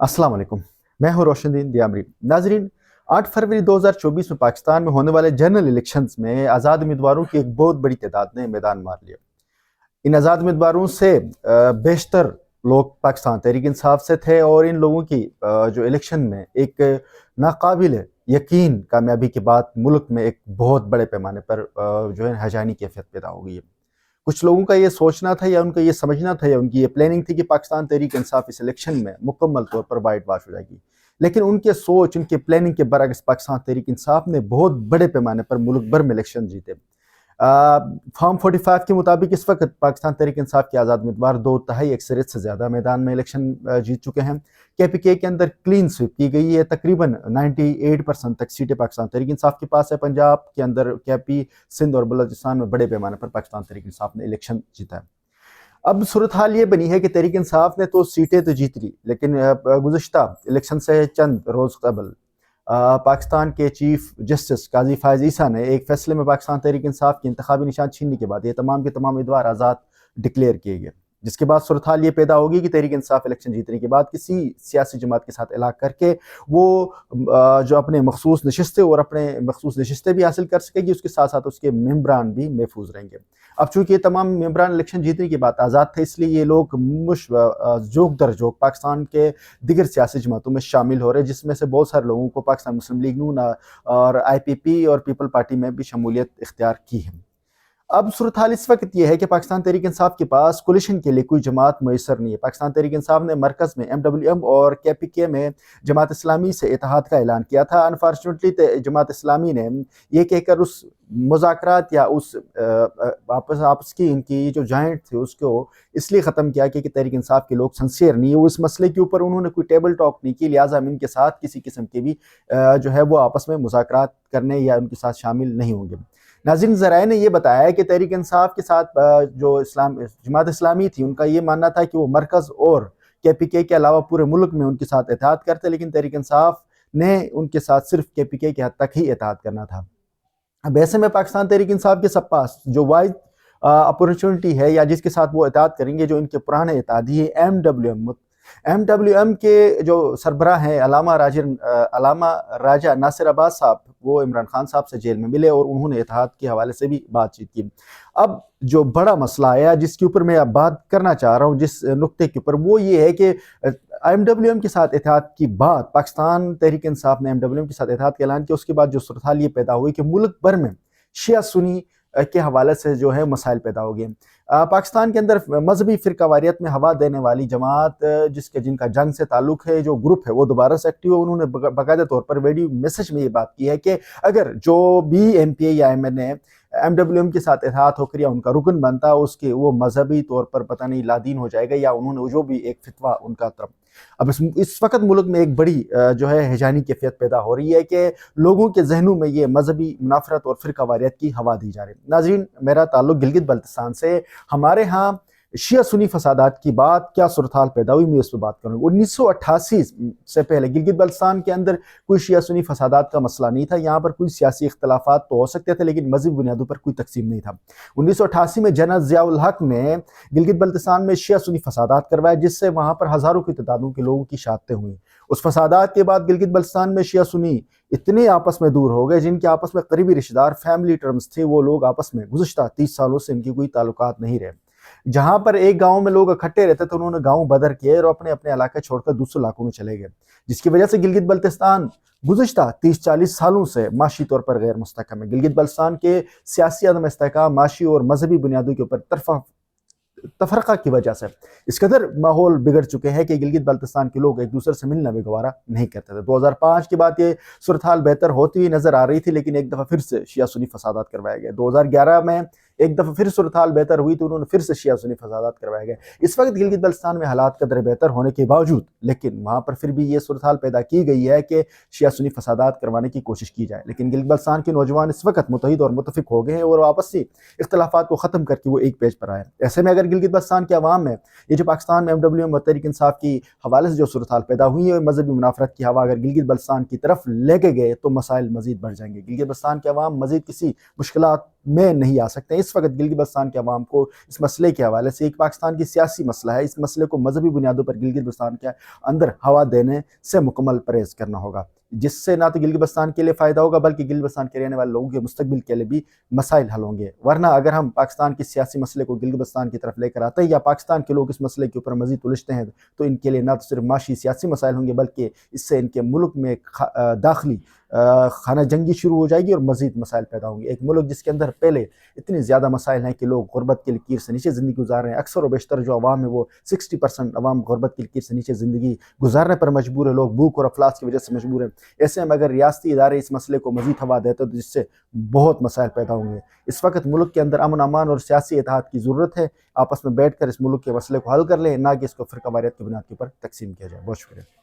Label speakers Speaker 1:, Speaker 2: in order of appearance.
Speaker 1: अस्सलाम वालेकुम। मैं हूँ रोशनदीन दियामरी। नाजरीन, 8 फरवरी 2024 में पाकिस्तान में होने वाले जनरल इलेक्शंस में आज़ाद उम्मीदवारों की एक बहुत बड़ी तादाद ने मैदान मार लिया। इन आज़ाद उम्मीदवारों से बेशतर लोग पाकिस्तान तहरीक इंसाफ से थे और इन लोगों की जो इलेक्शन में एक नाकाबिल यकीन कामयाबी के बाद मुल्क में एक बहुत बड़े पैमाने पर जो है हैजानी कैफियत पैदा हो गई है। कुछ लोगों का ये सोचना था या उनका ये समझना था या उनकी ये प्लानिंग थी कि पाकिस्तान तहरीक इंसाफ इस इलेक्शन में मुकम्मल तौर पर वाइट वाश हो जाएगी, लेकिन उनके सोच, उनके प्लानिंग के बरअक्स पाकिस्तान तहरीक इंसाफ ने बहुत बड़े पैमाने पर मुल्क भर में इलेक्शन जीते। फॉर्म 45 के मुताबिक इस वक्त पाकिस्तान तहरीक इंसाफ के आज़ाद उम्मीदवार 2/3 अक्सरियत से ज़्यादा मैदान में इलेक्शन जीत चुके हैं। KPK के अंदर क्लीन स्वीप की गई है, तकरीबन 98% तक सीटें पाकिस्तान तहरीक इंसाफ के पास है। पंजाब के अंदर KP, सिंध और बलूचिस्तान में बड़े पैमाने पर पाकिस्तान तहरीक इंसाफ ने इलेक्शन जीता है। अब सूरत हाल ये बनी है कि तहरीक इंसाफ ने तो सीटें तो जीत ली, लेकिन गुज़श्ता इलेक्शन से चंद रोज़ कबल पाकिस्तान के चीफ जस्टिस काजी फायज ईसा ने एक फैसले में पाकिस्तान तहरीक इंसाफ की इंतखाबी निशान छीनने के बाद ये तमाम के तमाम उम्मीदवार आज़ाद डिक्लेयर किए गए, जिसके बाद सूरत हाल ये पैदा होगी कि तहरीक इंसाफ इलेक्शन जीतने के बाद किसी सियासी जमात के साथ इलाक़ करके वो जो अपने मखसूस नशिस्तें और अपने मखसूस नशिस्तें भी हासिल कर सकेगी, उसके साथ साथ उसके मेम्बरान भी महफूज रहेंगे। अब चूँकि ये तमाम मेम्बरान इलेक्शन जीतने की बात आज़ाद थे, इसलिए ये लोग जोक दर जोक पाकिस्तान के दिगर सियासी जमातों में शामिल हो रहे हैं, जिसमें से बहुत सारे लोगों को पाकिस्तान मुस्लिम लीग नून और IPP और पीपल पार्टी में भी शमूलियत इख्तियार की है। अब सूरत हाल इस वक्त ये है कि पाकिस्तान तहरीक इंसाफ के पास कोलिशन के लिए कोई जमात मैसर नहीं है। पाकिस्तान तहरीक इंसाफ ने मरकज़ में MWM और KPK में जमात इस्लामी से इत्तेहाद का ऐलान किया था। अनफॉर्चुनेटली जमात इस्लामी ने ये कहकर उस मुज़ाकरात या उस आपस की इनकी जो जॉइंट थी उसको इसलिए ख़त्म किया कि तहरीक इंसाफ के लोग सिंसियर नहीं है। वो इस मसले के ऊपर उन्होंने कोई टेबल टॉक नहीं की, लिहाजा हम इनके साथ किसी किस्म के भी जो है वो आपस में मुज़ाकरात करने या उनके साथ शामिल नहीं होंगे। नाज़रीन, ज़राए ने यह बताया है कि तहरीक इंसाफ के साथ जो जमात इस्लामी थी, उनका ये मानना था कि वो मरकज़ और KPK के अलावा पूरे मुल्क में उनके साथ इत्तेहाद करते, लेकिन तहरीक इंसाफ ने उनके साथ सिर्फ KPK के हद तक ही इत्तेहाद करना था। अब ऐसे में पाकिस्तान तहरीक इंसाफ के पास जो वाइड अपॉर्चुनिटी है या जिसके साथ वो इत्तेहाद करेंगे, जो इनके पुराने इत्तेहादी है MWM के जो सरबराह हैं अलामा राजा नासिर अब्बास साहब, वो इमरान खान साहब से जेल में मिले और उन्होंने इत्तेहाद के हवाले से भी बातचीत की। अब जो बड़ा मसला आया जिसके ऊपर मैं अब बात करना चाह रहा हूँ, जिस नुक्ते के ऊपर, वो ये है कि MWM के साथ इत्तेहाद की बात पाकिस्तान तहरीक इंसाफ ने MWM के साथ इत्तेहाद का ऐलान किया, उसके बाद जो सूरत हाल ये पैदा हुई कि मुल्क भर में शिया सुन्नी के हवाले से जो है मसाइल पैदा हो गए। पाकिस्तान के अंदर मजहबी फ़िरकावारियत में हवा देने वाली जमात जिनका जंग से ताल्लुक़ है, जो ग्रुप है वो दोबारा से एक्टिव है। उन्होंने बाकायदा तौर पर वीडियो मैसेज में ये बात की है कि अगर जो भी MPA या MNA MWM के साथ इत्तेहाद होकर या उनका रुकन बनता, उसके वो मजहबी तौर पर पता नहीं लादीन हो जाएगा या उन्होंने जो भी एक फितवा उनका तरफ। अब इस वक्त मुल्क में एक बड़ी जो है हैजानी कैफियत पैदा हो रही है कि लोगों के जहनों में ये मजहबी मुनाफरत और फिरकावारियत की हवा दी जा रही है। नाज़रीन, मेरा ताल्लुक गिलगित बल्तिस्तान से, हमारे यहाँ शिया सुन्नी फसादात की बात क्या सूरत हाल पैदा हुई, मैं इस पर बात करूँगा। 1988 से पहले गिलगित बल्तिस्तान के अंदर कोई शिया सुन्नी फसादात का मसला नहीं था। यहाँ पर कोई सियासी इख्तलाफात तो हो सकते थे, लेकिन मजहबी बुनियादों पर कोई तकसीम नहीं था। 1988 में जनरल ज़ियाउल हक ने गिलगित बल्तिस्तान में शिया सुन्नी फसादात करवाए, जिससे वहाँ पर हज़ारों की तादादों के लोगों की शहादतें हुई। उस फसादात के बाद गिलगित बल्तिस्तान में शिया सुन्नी इतने आपस में दूर हो गए, जिनके आपस में करीबी रिश्तेदार फैमिली टर्म्स थे, वो लोग आपस में गुज़श्ता 30 सालों से इनकी कोई ताल्लुकात नहीं रहे। जहां पर एक गांव में लोग इकट्ठे रहते थे, उन्होंने गांव बदर किए और अपने अपने इलाके छोड़कर दूसरे इलाकों में चले गए, जिसकी वजह से गिलगित बल्तिस्तान गुज़श्ता 30-40 सालों से माशी तौर पर गैर मुस्तहकम है। गिलगित बल्तिस्तान के सियासी अदम इस्तेहकाम, माशी और मजहबी बुनियादों के ऊपर तफरका की वजह से इस कदर माहौल बिगड़ चुके हैं कि गिलगित बल्तिस्तान के लोग एक दूसरे से मिलना भी गवारा नहीं करते थे। 2005 के बाद ये सूरत हाल बेहतर होती हुई नजर आ रही थी, लेकिन एक दफ़ा फिर से शिया सुन्नी फसादात करवाए गए। 2011 में एक दफ़ा फिर सूरत हाल बेहतर हुई तो उन्होंने फिर से शिया सुन्नी फसादात करवाए गए। इस वक्त गिलगित बल्तिस्तान में हालात कदर बेहतर होने के बावजूद, लेकिन वहाँ पर फिर भी ये सूरत हाल पैदा की गई है कि शिया सुन्नी फसादात करवाने की कोशिश की जाए, लेकिन गिलगित बल्तिस्तान के नौजवान इस वक्त मुत्तहिद और मुत्तफिक हो गए हैं और आपसी इख्तलाफात को ख़त्म करके वो एक पेज पर आए। ऐसे में अगर गिलगित बल्तिस्तान के अवाम में ये जो पाकिस्तान में MWM और तहरीक इंसाफ की हवाले से जो सूरत हाल पैदा हुई है, मजहबी मुनाफरत की हवा अगर गिलगित बल्तिस्तान की तरफ लेके गए तो मसाइल मजीद बढ़ जाएंगे। गिलगित बल्तिस्तान के अवाम मजीद किसी मुश्किलात میں نہیں آ سکتے۔ اس وقت گلگت بلتستان کے عوام کو اس مسئلے کے حوالے سے، ایک پاکستان کی سیاسی مسئلہ ہے، اس مسئلے کو مذہبی بنیادوں پر گلگت بلتستان کے اندر ہوا دینے سے مکمل پرہیز کرنا ہوگا، جس سے نہ تو گلگت بلتستان کے لیے فائدہ ہوگا بلکہ گلگت بلتستان کے رہنے والے لوگوں کے مستقبل کے لیے بھی مسائل حل ہوں گے۔ ورنہ اگر ہم پاکستان کے سیاسی مسئلے کو گلگت بلتستان کی طرف لے کر آتے ہیں یا پاکستان کے لوگ اس مسئلے کے اوپر مزید الجھتے ہیں تو ان کے لیے نہ تو صرف معاشی سیاسی مسائل ہوں گے بلکہ اس سے ان کے ملک میں داخلی خانہ جنگی شروع ہو جائے گی اور مزید مسائل پیدا ہوں گے۔ ایک ملک جس کے اندر پہلے اتنی زیادہ مسائل ہیں کہ لوگ غربت کی لکیر سے نیچے زندگی گزار رہے ہیں، اکثر و بیشتر جو عوام ہے وہ 60% عوام غربت کی لکیر سے نیچے زندگی گزارنے پر مجبور ہے، لوگ بھوک اور افلاس کی وجہ سے مجبور ہیں۔ ایسے میں اگر ریاستی ادارے اس مسئلے کو مزید ہوا دیتے تو جس سے بہت مسائل پیدا ہوں گے۔ اس وقت ملک کے اندر امن امان اور سیاسی اتحاد کی ضرورت ہے۔ آپس میں بیٹھ کر اس ملک کے مسئلے کو حل کر لیں، نہ کہ اس کو فرقہ واریت کی بنیاد کے اوپر تقسیم کیا جائے۔ بہت شکریہ۔